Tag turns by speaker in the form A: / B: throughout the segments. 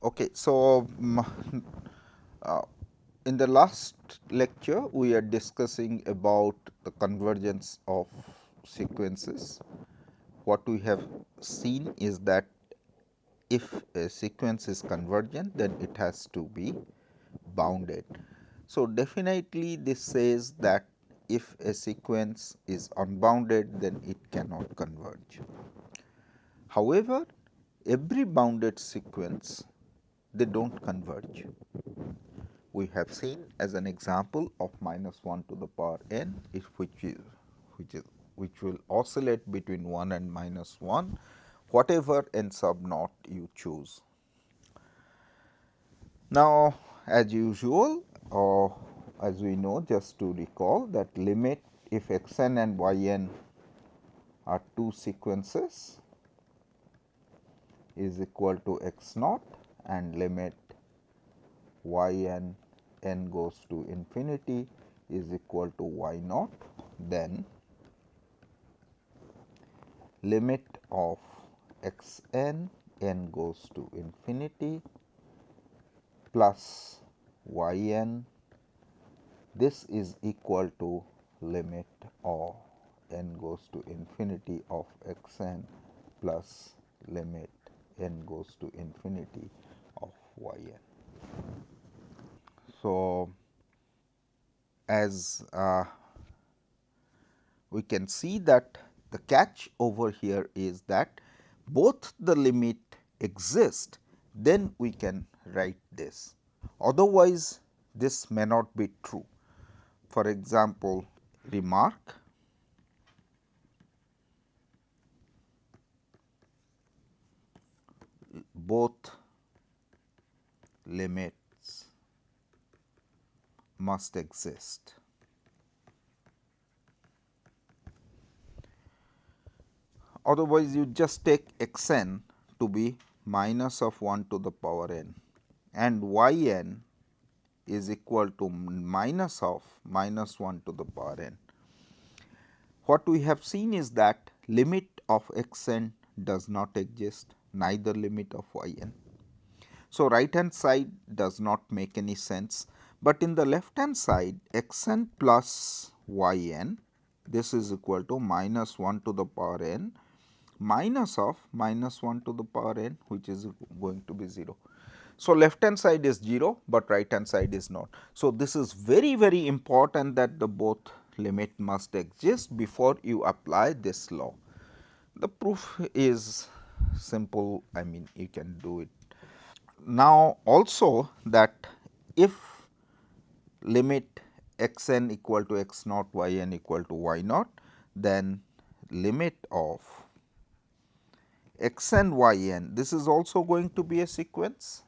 A: Okay, so uh, in the last lecture we are discussing about the convergence of sequences. What we have seen is that if a sequence is convergent, then it has to be bounded. So, definitely this says that if a sequence is unbounded, then it cannot converge. However, every bounded sequence, they do not converge. We have seen as an example of minus 1 to the power n, which will oscillate between 1 and minus 1, whatever n sub naught you choose. Now, as usual, or as we know, just to recall that limit if x n and y n are two sequences is equal to x naught, and limit y n goes to infinity is equal to y naught, then limit of x n goes to infinity plus y n, this is equal to limit of n goes to infinity of x n plus limit n goes to infinity of y n. So, as we can see that the catch over here is that both the limit exist, then we can write this. Otherwise, this may not be true. For example, remark both limits must exist. Otherwise, you just take x n to be minus of 1 to the power n, and y n is equal to minus of minus 1 to the power n. What we have seen is that limit of x n does not exist, neither limit of y n. So, right hand side does not make any sense, but in the left hand side x n plus y n, this is equal to minus 1 to the power n minus of minus 1 to the power n, which is going to be 0. So, left hand side is 0, but right hand side is not. So, this is very important that the both limit must exist before you apply this law. The proof is simple, I mean you can do it. Now, also that if limit x n equal to x naught, y n equal to y naught, then limit of x n y n, this is also going to be a sequence,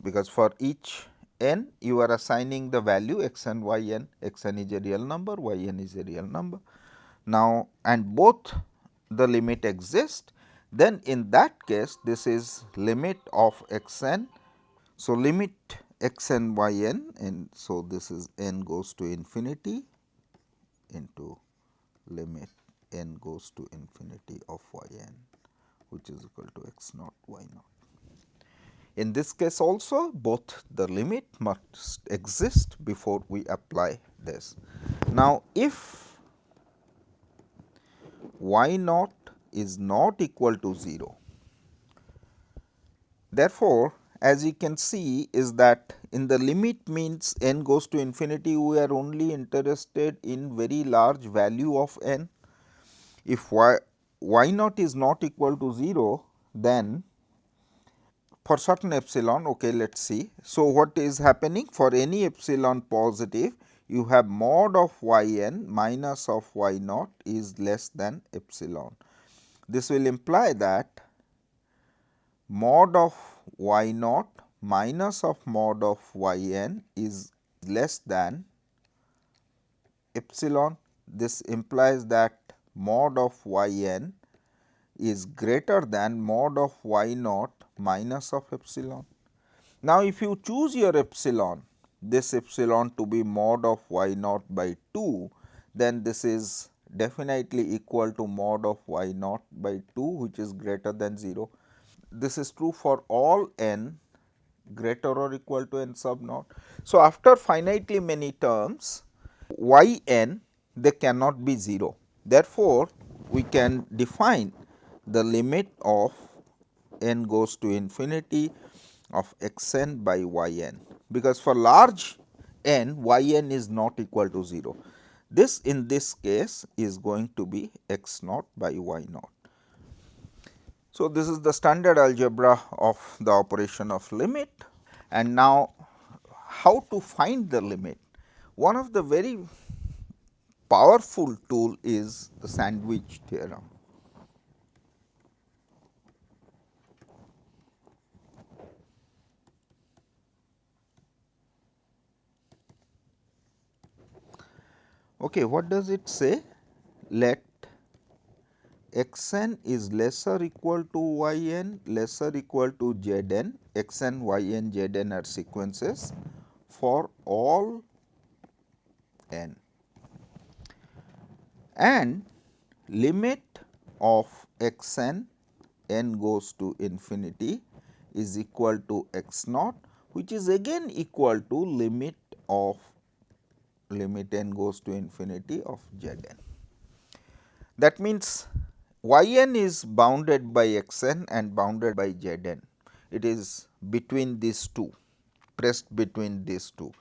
A: because for each n you are assigning the value x n y n, x n is a real number, y n is a real number. Now, and both the limit exist, then in that case this is limit of x n. So, limit x n y n, and so this is n goes to infinity into limit n goes to infinity of y n, which is equal to x naught y naught. In this case also both the limit must exist before we apply this. Now, if y naught is not equal to 0, therefore, as you can see is that in the limit means n goes to infinity, we are only interested in very large value of n. If y naught is not equal to 0, then for certain epsilon, okay, let us see. So, what is happening for any epsilon positive, you have mod of y n minus of y naught is less than epsilon. This will imply that mod of y naught minus of mod of y n is less than epsilon. This implies that mod of y n is greater than mod of y naught minus of epsilon. Now, if you choose your epsilon, this epsilon to be mod of y naught by 2, then this is definitely equal to mod of y naught by 2, which is greater than 0. this is true for all n greater or equal to n sub naught. So, after finitely many terms y n they cannot be 0. Therefore, we can define the limit of n goes to infinity of x n by y n, because for large n y n is not equal to 0. This in this case is going to be x naught by y naught. So, this is the standard algebra of the operation of limit, and now how to find the limit? One of the very powerful tool is the sandwich theorem. Okay, what does it say? Let x n is lesser equal to y n lesser equal to z n, x n, y n, z n are sequences for all n, and limit of x n, n goes to infinity is equal to x naught, which is again equal to limit of limit n goes to infinity of z n. That means, y n is bounded by x n and bounded by z n. It is between these two, pressed between these two.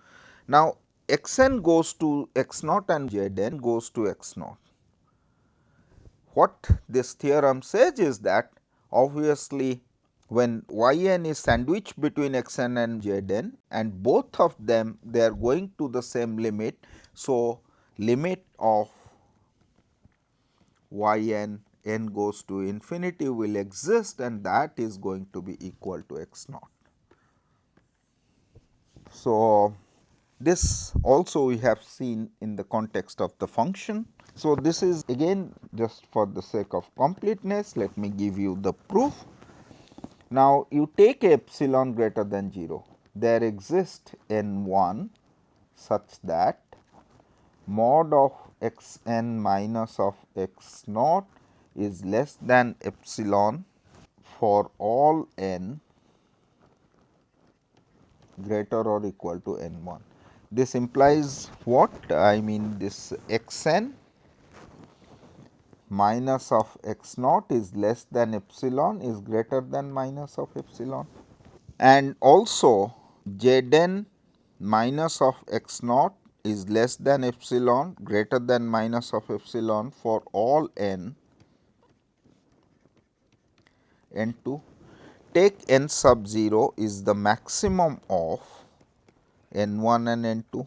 A: Now, x n goes to x naught and z n goes to x naught. What this theorem says is that obviously, when y n is sandwiched between x n and z n and both of them they are going to the same limit. So, limit of y n, n goes to infinity will exist, and that is going to be equal to x naught. So, this also we have seen in the context of the function. So, this is again just for the sake of completeness, let me give you the proof. Now, you take epsilon greater than 0, there exists n 1 such that mod of x n minus of x naught is less than epsilon for all n greater or equal to n 1. This implies what? I mean this x n minus of x naught is less than epsilon is greater than minus of epsilon, and also z n minus of x naught is less than epsilon greater than minus of epsilon for all n n 2. Take n sub 0 is the maximum of n 1 and n 2.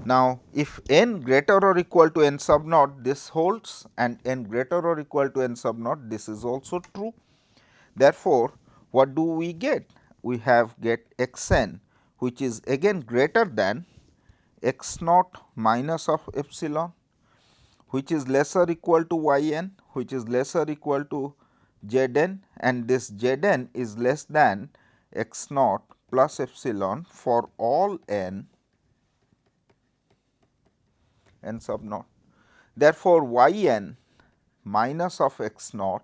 A: Now, if n greater or equal to n sub naught, this holds, and n greater or equal to n sub naught, this is also true. Therefore, what do we get? We have get x n, which is again greater than x naught minus of epsilon, which is lesser equal to y n, which is lesser equal to z n, and this z n is less than x naught plus epsilon for all n n sub naught. Therefore, y n minus of x naught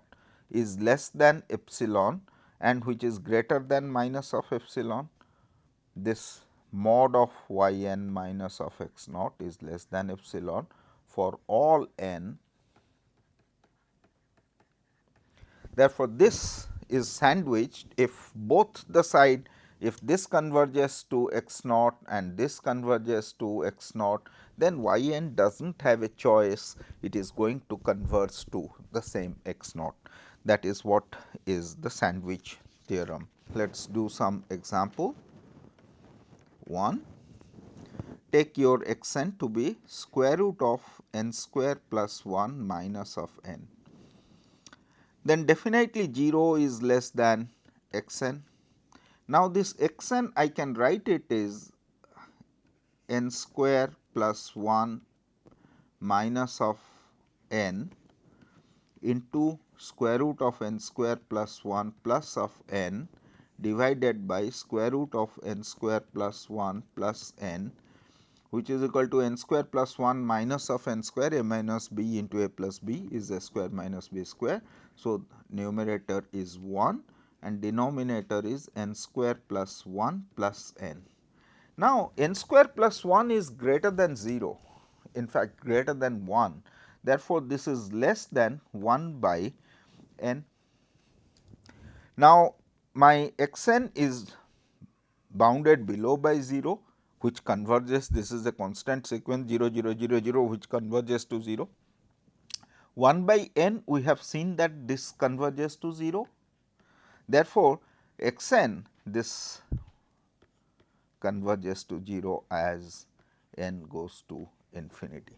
A: is less than epsilon, and which is greater than minus of epsilon. This mod of y n minus of x naught is less than epsilon for all n. Therefore, this is sandwiched if both the side, if this converges to x naught and this converges to x naught, then y n does not have a choice, it is going to converge to the same x naught. That is what is the sandwich theorem. Let us do some example. 1. Take your x n to be square root of n square plus 1 minus of n. Then definitely 0 is less than x n. Now, this x n I can write it is n square plus 1 minus of n into square root of n square plus 1 plus of n divided by square root of n square plus 1 plus n, which is equal to n square plus 1 minus of n square, a minus b into a plus b is a square minus b square. So, numerator is 1 and denominator is n square plus 1 plus n. Now, n square plus 1 is greater than 0, in fact greater than 1. Therefore, this is less than 1 by n. Now, my x n is bounded below by 0, which converges, this is a constant sequence 0 0 0 0 which converges to 0. 1 by n, we have seen that this converges to 0. Therefore, x n this converges to 0 as n goes to infinity.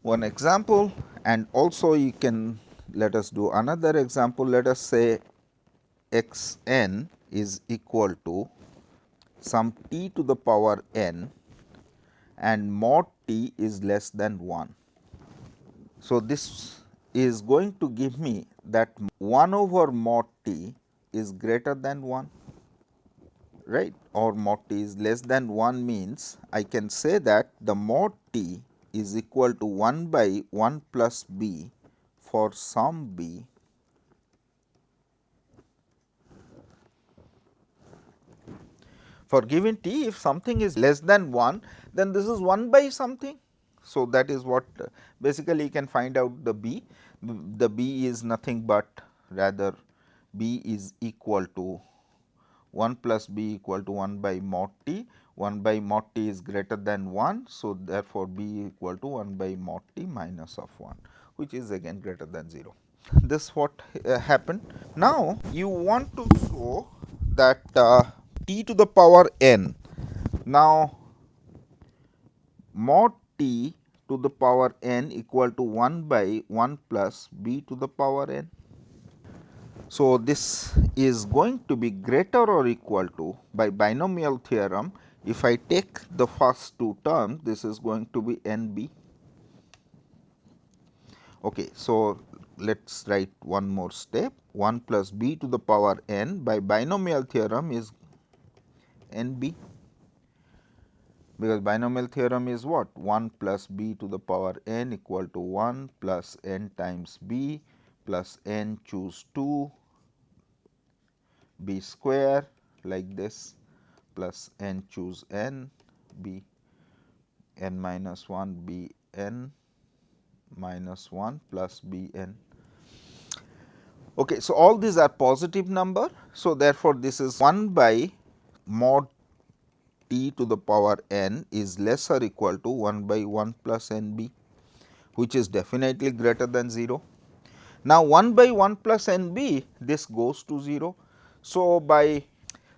A: One example, and also you can let us do another example. Let us say x n is equal to some t to the power n and mod t is less than 1. So, this is going to give me that 1 over mod t is greater than 1, right, or mod t is less than 1 means I can say that the mod t is equal to 1 by 1 plus b for some b for given t. If something is less than 1, then this is 1 by something. So, that is what basically you can find out the b. The b is nothing but rather b is equal to 1 plus b equal to 1 by mod t. 1 by mod t is greater than 1. So, therefore, b equal to 1 by mod t minus of 1, which is again greater than 0. This what happened. Now, you want to show that t to the power n. Now, mod t to the power n equal to 1 by 1 plus b to the power n. So, this is going to be greater or equal to, by binomial theorem, if I take the first two terms, this is going to be n b. Okay, so, let us write one more step. 1 plus b to the power n by binomial theorem is n b, because binomial theorem is what? 1 plus b to the power n equal to 1 plus n times b plus n choose 2 b square like this plus n choose n b n minus 1 b n minus 1 plus b n. Okay, so, all these are positive number. So, therefore, this is 1 by mod t to the power n is less or equal to 1 by 1 plus n b, which is definitely greater than 0. Now, 1 by 1 plus n b, this goes to 0. So, by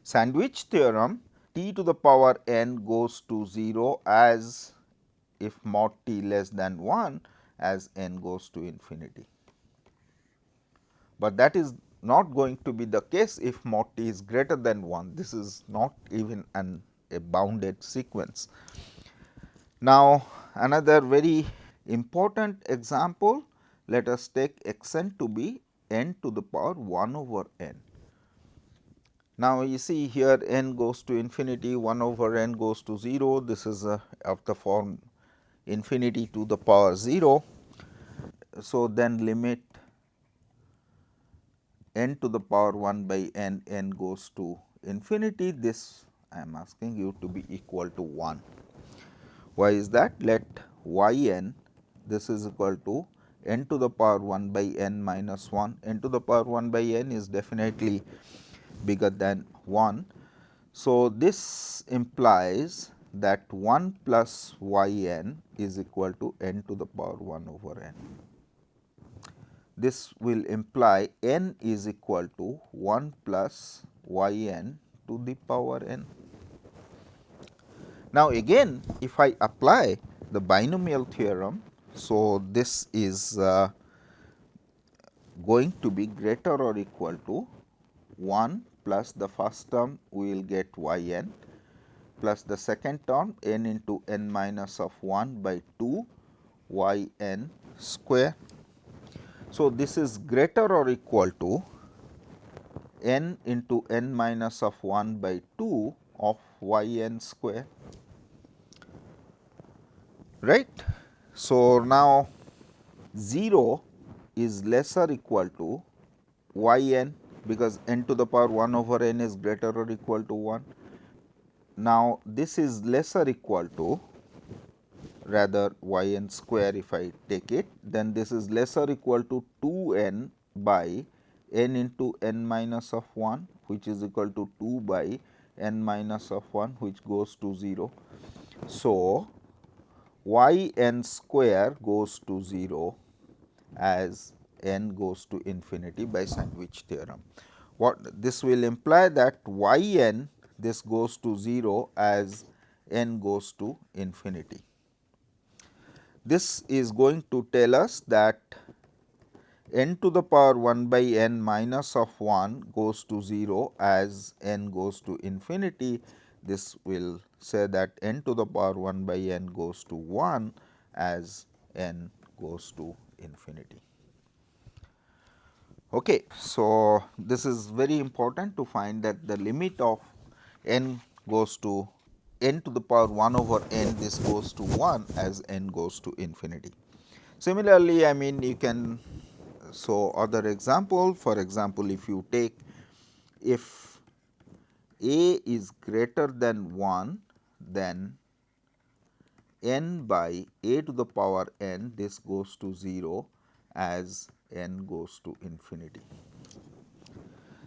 A: sandwich theorem, t to the power n goes to 0 as if mod t less than 1 as n goes to infinity. But that is not going to be the case if mod t is greater than 1. This is not even a bounded sequence. Now, another very important example, let us take x n to be n to the power 1 over n. Now, you see here n goes to infinity, 1 over n goes to 0, this is of the form infinity to the power 0. So, then limit n to the power 1 by n, n goes to infinity, this I am asking you to be equal to 1. Why is that? Let y n, this is equal to n to the power 1 by n minus 1, n to the power 1 by n is definitely bigger than 1. So, this implies that 1 plus y n is equal to n to the power 1 over n. This will imply n is equal to 1 plus y n to the power n. Now, again if I apply the binomial theorem, so this is going to be greater or equal to 1 plus the first term we will get y n plus the second term n into n minus of 1 by 2 y n square. So, this is greater or equal to n into n minus of 1 by 2 of y n square, right. So, now 0 is less or equal to y n. because n to the power 1 over n is greater or equal to 1. Now, this is lesser equal to rather y n square if I take it, then this is lesser equal to 2 n by n into n minus of 1, which is equal to 2 by n minus of 1, which goes to 0. So, y n square goes to 0 as n goes to infinity by sandwich theorem. What this will imply that y n this goes to 0 as n goes to infinity. This is going to tell us that n to the power 1 by n minus of 1 goes to 0 as n goes to infinity. This will say that n to the power 1 by n goes to 1 as n goes to infinity. Okay. So, this is very important to find that the limit of n goes to n to the power 1 over n, this goes to 1 as n goes to infinity. Similarly, I mean you can show other example. For example, if you take if a is greater than 1, then n by a to the power n, this goes to 0 as n goes to infinity.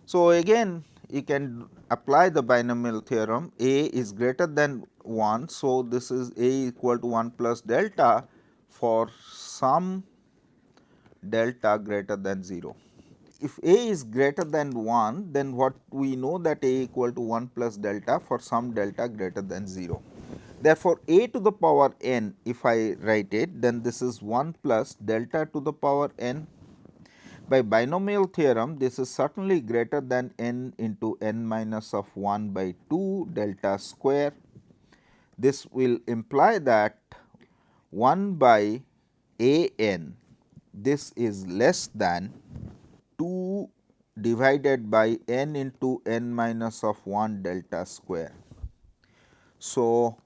A: So, again you can apply the binomial theorem, a is greater than 1. So, this is a equal to 1 plus delta for some delta greater than 0. If a is greater than 1, then what we know that a equal to 1 plus delta for some delta greater than 0. Therefore, a to the power n, if I write it, then this is 1 plus delta to the power n. By binomial theorem, this is certainly greater than n into n minus of 1 by 2 delta square. This will imply that 1 by a n, this is less than 2 divided by n into n minus of 1 delta square. So,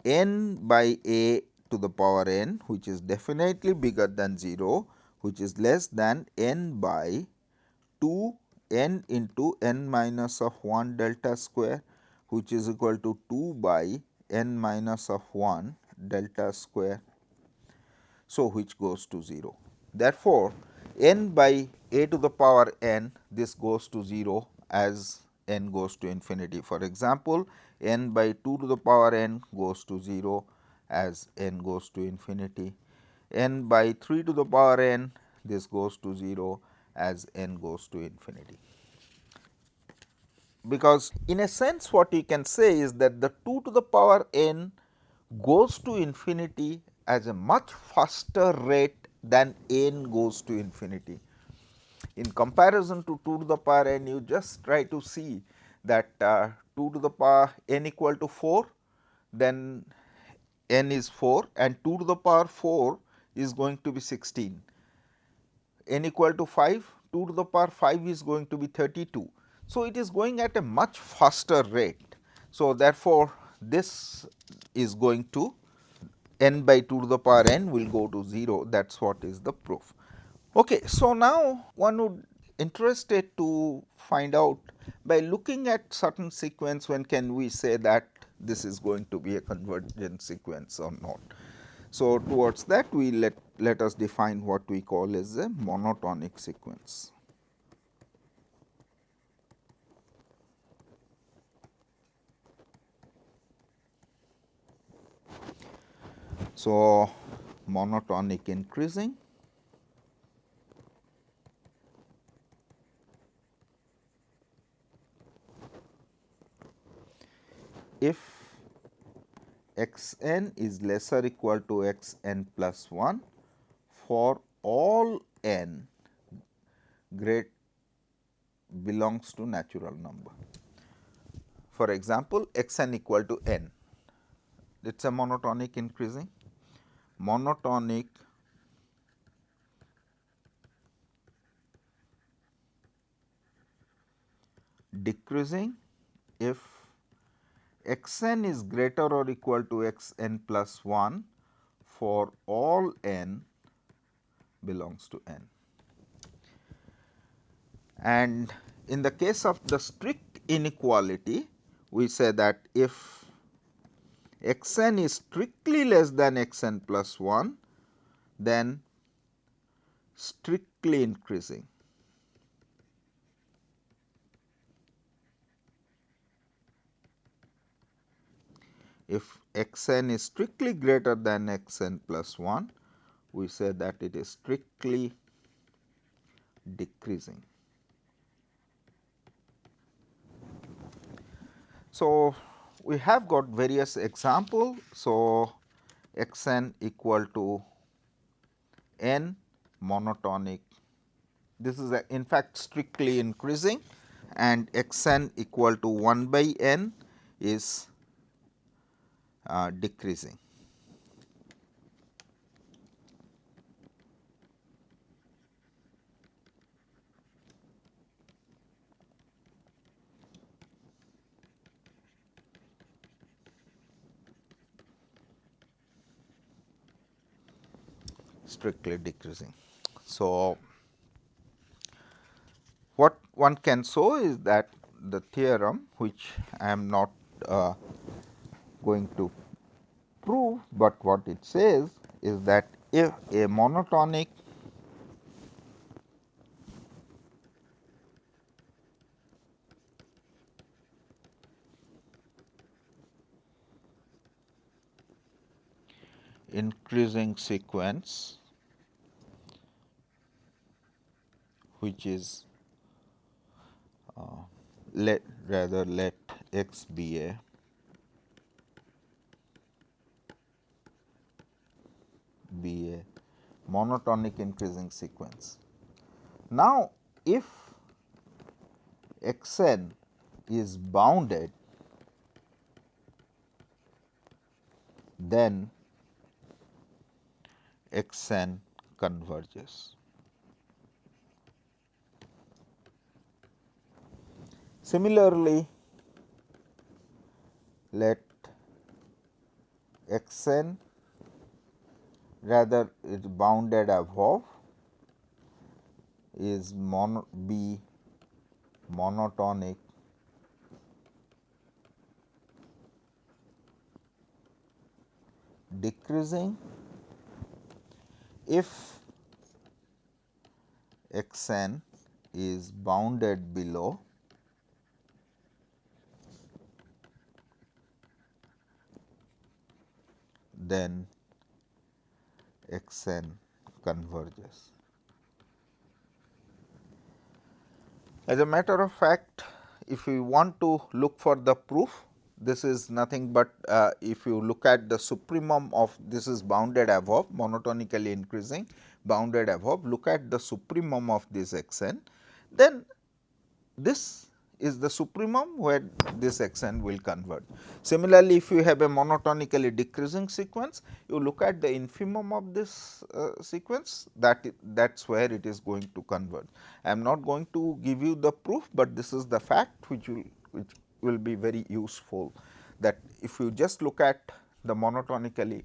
A: n by a to the power n, which is definitely bigger than 0, which is less than n by 2 n into n minus of 1 delta square, which is equal to 2 by n minus of 1 delta square. So, which goes to 0. Therefore, n by a to the power n, this goes to 0 as n goes to infinity. For example, n by 2 to the power n goes to 0 as n goes to infinity. N by 3 to the power n, this goes to 0 as n goes to infinity. Because in a sense what you can say is that the 2 to the power n goes to infinity as a much faster rate than n goes to infinity. In comparison to 2 to the power n, you just try to see that 2 to the power n equal to 4, then n is 4, and 2 to the power 4 is going to be 16. N equal to 5, 2 to the power 5 is going to be 32. So, it is going at a much faster rate. So, therefore, this is going to n by 2 to the power n will go to 0, that is what is the proof. Okay. So, now one would interested to find out by looking at certain sequence, when can we say that this is going to be a convergent sequence or not. So, towards that we let us define what we call as a monotonic sequence. So, monotonic increasing, if x n is lesser equal to x n plus 1 for all n great belongs to natural number. For example, x n equal to n, it is a monotonic increasing. Monotonic decreasing if x n is greater or equal to x n plus 1 for all n belongs to n. And in the case of the strict inequality, we say that if x n is strictly less than x n plus 1, then strictly increasing. If x n is strictly greater than x n plus 1, we say that it is strictly decreasing. So, we have got various examples. So, x n equal to n monotonic, this is in fact strictly increasing, and x n equal to 1 by n is decreasing. Strictly decreasing. So, what one can show is that the theorem, which I am not going to prove, but what it says is that if a monotonic increasing sequence, which is let x be a monotonic increasing sequence. Now, if x n is bounded, then x n converges. Similarly, let x n rather is bounded above is be monotonic decreasing if x n is bounded below then x n converges. As a matter of fact, if we want to look for the proof, this is nothing but if you look at the supremum of this is bounded above, monotonically increasing bounded above, look at the supremum of this x n, then this is the supremum where this x n will converge. Similarly, if you have a monotonically decreasing sequence, you look at the infimum of this sequence, that is where it is going to converge. I am not going to give you the proof, but this is the fact which will be very useful, that if you just look at the monotonically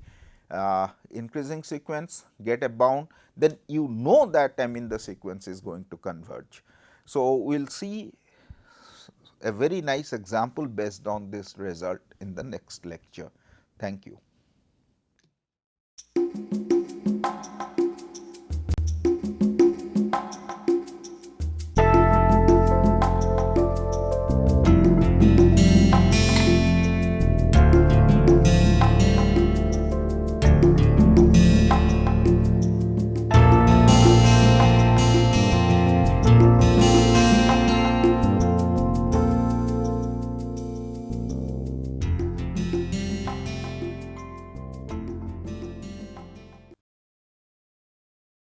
A: increasing sequence, get a bound, then you know that the sequence is going to converge. So, we will see a very nice example based on this result in the next lecture. Thank you.